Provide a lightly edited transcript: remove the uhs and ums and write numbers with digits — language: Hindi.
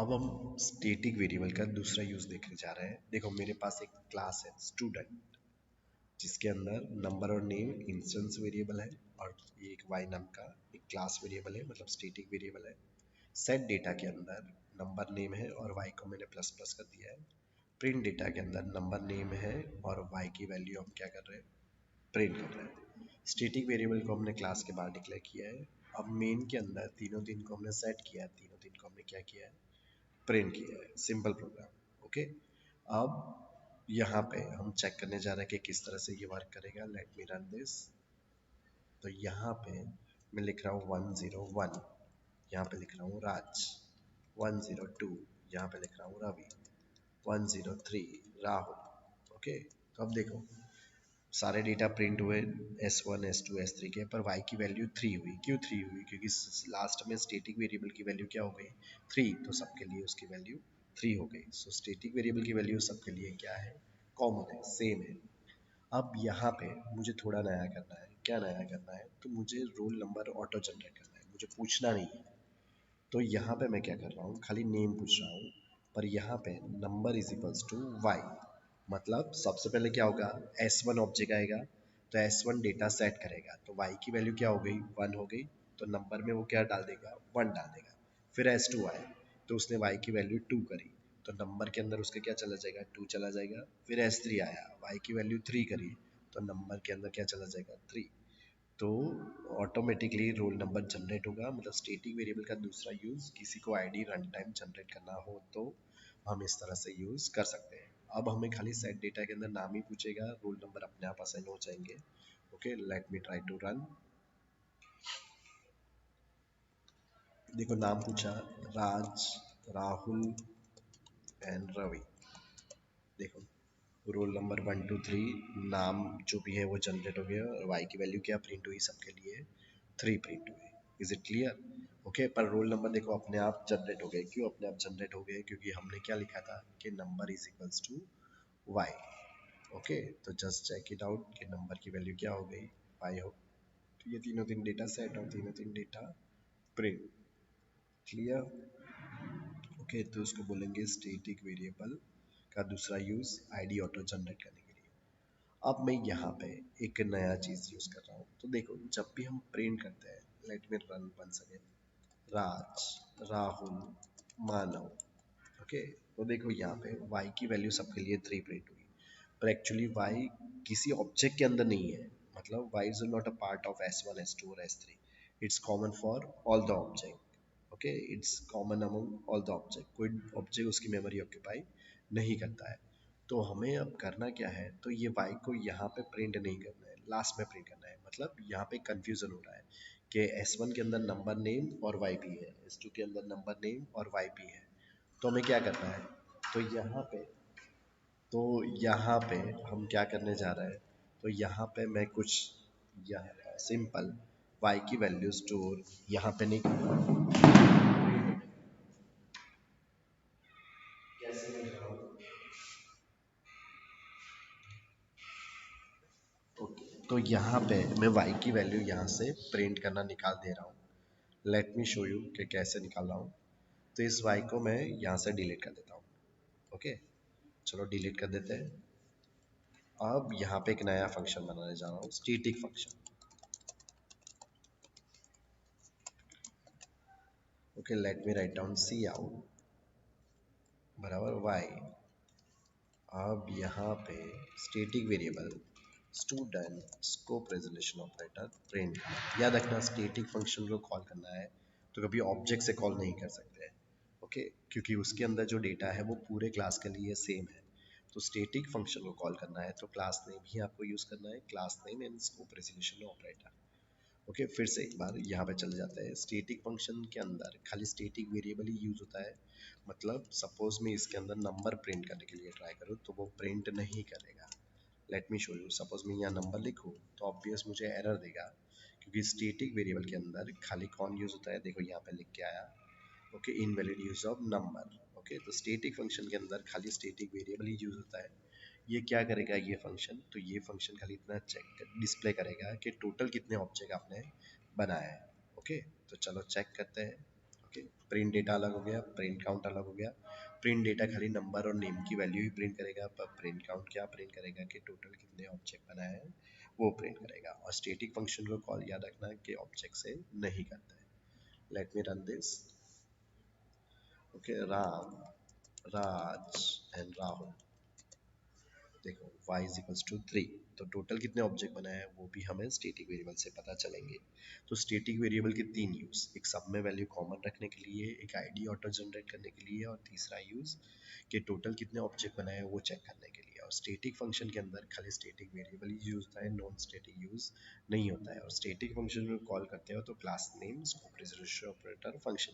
अब हम स्टैटिक वेरिएबल का दूसरा यूज देखने जा रहे हैं। देखो मेरे पास एक क्लास है स्टूडेंट, जिसके अंदर नंबर और नेम इंस्टेंस वेरिएबल है, और ये एक वाई नाम का एक क्लास वेरिएबल है, मतलब स्टैटिक वेरिएबल है। सेट डेटा के अंदर नंबर नेम है और वाई को मैंने प्लस प्लस कर दिया है। प्रिंट डेटा के अंदर नंबर नेम है और वाई की वैल्यू हम क्या कर रहे हैं, प्रिंट कर रहे हैं। स्टैटिक वेरिएबल को हमने क्लास के बाहर डिक्लेयर किया है। अब मेन के अंदर तीनों दिन को हमने सेट किया है, तीनों दिन को हमने क्या किया है, प्रिंट किया है। Simple programme. ओके, अब यहाँ पे हम चेक करने जा रहे हैं कि किस तरह से ये वर्क करेगा। Late me run this. तो यहाँ पे मैं लिख रहा हूँ 101, यहाँ पे लिख रहा हूँ राज। 102, यहाँ पे लिख रहा हूँ रवि। 103 राहुल। ओके, तो अब देखो सारे डेटा प्रिंट हुए S1 S2 S3 के, पर y की वैल्यू 3 हुई। क्यों 3 हुई? क्योंकि लास्ट में स्टैटिक वेरिएबल की वैल्यू क्या हो गई, 3, तो सबके लिए उसकी वैल्यू 3 हो गई। सो स्टैटिक वेरिएबल की वैल्यू सबके लिए क्या है, कॉमन है, सेम है। अब यहाँ पे मुझे थोड़ा नया करना है। क्या नया करना है? तो मुझे रोल नंबर ऑटो जनरेट करना है, मुझे पूछना नहीं है। तो यहाँ पे मैं क्या कर रहा हूँ, खाली नेम पूछ रहा हूँ, पर यहाँ पे number is equals to Y. मतलब सबसे पहले क्या होगा, S1 ऑब्जेक्ट आएगा, तो S1 डेटा सेट करेगा, तो y की वैल्यू क्या हो गई, 1 हो गई, तो नंबर में वो क्या डाल देगा, 1 डाल देगा। फिर S2 आया, तो उसने y की वैल्यू 2 करी, तो नंबर के अंदर उसके क्या चला जाएगा, 2 चला जाएगा। फिर S3 आया, y की वैल्यू 3 करी, तो नंबर के अंदर क्या चला जाएगा, 3। तो ऑटोमेटिकली रोल नंबर जनरेट होगा। मतलब स्टैटिक वेरिएबल का दूसरा यूज़, किसी को आईडी रन टाइम जनरेट करना हो तो हम इस तरह से यूज़ कर सकते हैं। अब हमें खाली सेट डेटा के अंदर नाम ही पूछेगा, रोल नंबर अपने आप असाइन हो जाएंगे। Okay, let me try to run. देखो नाम पूछा, राज, राहुल एंड रवि। देखो रोल नंबर 1 2 3, नाम जो भी है वो जनरेट हो गया, और वाई की वैल्यू क्या प्रिंट हुई, सबके लिए 3 प्रिंट हुई। Is it clear? ओके, पर रोल नंबर देखो अपने आप जनरेट हो गए। क्यों अपने आप जनरेट हो गए? क्योंकि हमने क्या लिखा था कि number is equals to Y. Okay, तो जस्ट चेक इट आउट कि नंबर की वैल्यू क्या हो गई, वाई हो। तो ये तीनों तीन डेटा सेट और तीनों तीन डेटा प्रिंट। क्लियर? ओके, तो इसको बोलेंगे स्टैटिक वेरिएबल का दूसरा यूज आईडी ऑटो जनरेट करने के लिए। अब मैं यहाँ पे एक नया चीज़ यूज़ कर रहा हूँ। तो देखो जब भी हम प्रिंट करते हैं, let me run once again, Raj, Rahul, Manav. Okay, तो देखो यहाँ पे y की वैल्यू सबके लिए 3 प्रिंट हुई, पर एक्चुअली y किसी ऑब्जेक्ट के अंदर नहीं है। मतलब y is not a part of S1 S2 और S3, it's common for all the object. Okay, it's common among all the object, कोई ऑब्जेक्ट उसकी मेमोरी ऑक्यूपाई नहीं करता है। तो हमें अब करना क्या है, तो ये y को यहाँ पे प्रिंट नहीं करना है, लास्ट में प्रिंट करना है। मतलब यहाँ पे कंफ्यूजन हो रहा है कि S1 के अंदर नंबर नेम और y भी है, S2 के अंदर नंबर नेम और y भी है, तो हमें क्या करना है, तो यहाँ पे हम क्या करने जा रहे हैं, तो यहाँ पे मैं कुछ सिंपल y की वैल्यू स्टोर यहाँ पे नहीं करना। कैसे कर रहा हूँ, ओके, तो यहाँ पे मैं y की वैल्यू यहाँ से प्रिंट करना निकाल दे रहा हूँ। लेट मी शो यू कि कैसे निकाल रहा हूँ। तो इस y को मैं यहाँ से डिलीट कर देता हूँ। ओके, चलो डिलीट कर देते हैं। अब यहाँ पे एक नया फंक्शन बनाने जा रहा हूँ, static function. Okay, let me write down cout बराबर y। अब यहाँ पे static variable student scope resolution operator print. याद रखना स्टैटिक फंक्शन को कॉल करना है तो कभी ऑब्जेक्ट से कॉल नहीं कर सकते हैं। ओके, क्योंकि उसके अंदर जो डेटा है वो पूरे क्लास के लिए सेम है। तो स्टैटिक फंक्शन को कॉल करना है तो क्लास नेम ही आपको यूज करना है, class name and scope resolution operator. Okay, फिर से एक बार यहाँ पे चले जाते हैं। स्टैटिक फंक्शन के अंदर खाली स्टैटिक वेरिएबल ही यूज होता है। मतलब सपोज मैं इसके अंदर नंबर प्रिंट करने के लिए ट्राई करूँ तो वो प्रिंट नहीं करेगा। Let me show you. Suppose मैं यहाँ नंबर लिखूँ तो ऑब्वियस मुझे एरर देगा, क्योंकि स्टैटिक वेरिएबल के अंदर खाली कौन यूज होता है, देखो यहाँ पे लिख के आया, okay, invalid use of number. Okay, तो स्टैटिक फंक्शन के अंदर खाली स्टैटिक वेरिएबल ही यूज होता है। ये क्या करेगा ये फंक्शन, तो ये फंक्शन खाली इतना चेक डिस्प्ले करेगा कि टोटल कितने ऑब्जेक्ट आपने बनाया है। ओके, तो चलो चेक करते हैं। ओके, प्रिंट डेटा अलग हो गया, प्रिंट काउंट अलग हो गया। प्रिंट डेटा खाली नंबर और नेम की वैल्यू ही प्रिंट करेगा, पर प्रिंट काउंट क्या प्रिंट करेगा कि टोटल कितने ऑब्जेक्ट बनाए हैं वो प्रिंट करेगा। और स्टैटिक फंक्शन को कॉल याद रखना कि ऑब्जेक्ट से नहीं करता है। Late me run this. Okay, Ram, Raj and Rahul. देखो y इज इक्वल्स टू 3, तो टोटल कितने ऑब्जेक्ट बनाए हैं वो भी हमें स्टैटिक वेरिएबल से पता चलेंगे। तो स्टैटिक वेरिएबल के तीन यूज, एक सब में वैल्यू कॉमन रखने के लिए, एक आईडी ऑटो जनरेट करने के लिए, और तीसरा यूज कि टोटल कितने ऑब्जेक्ट बनाए हैं वो चेक करने के लिए। और स्टैटिक फंक्शन के अंदर खाली स्टैटिक वेरिएबल ही यूज होता है, नॉन स्टैटिक यूज नहीं होता है। और स्टैटिक फंक्शन में कॉल करते हो तो class name, scope, resolution operator, function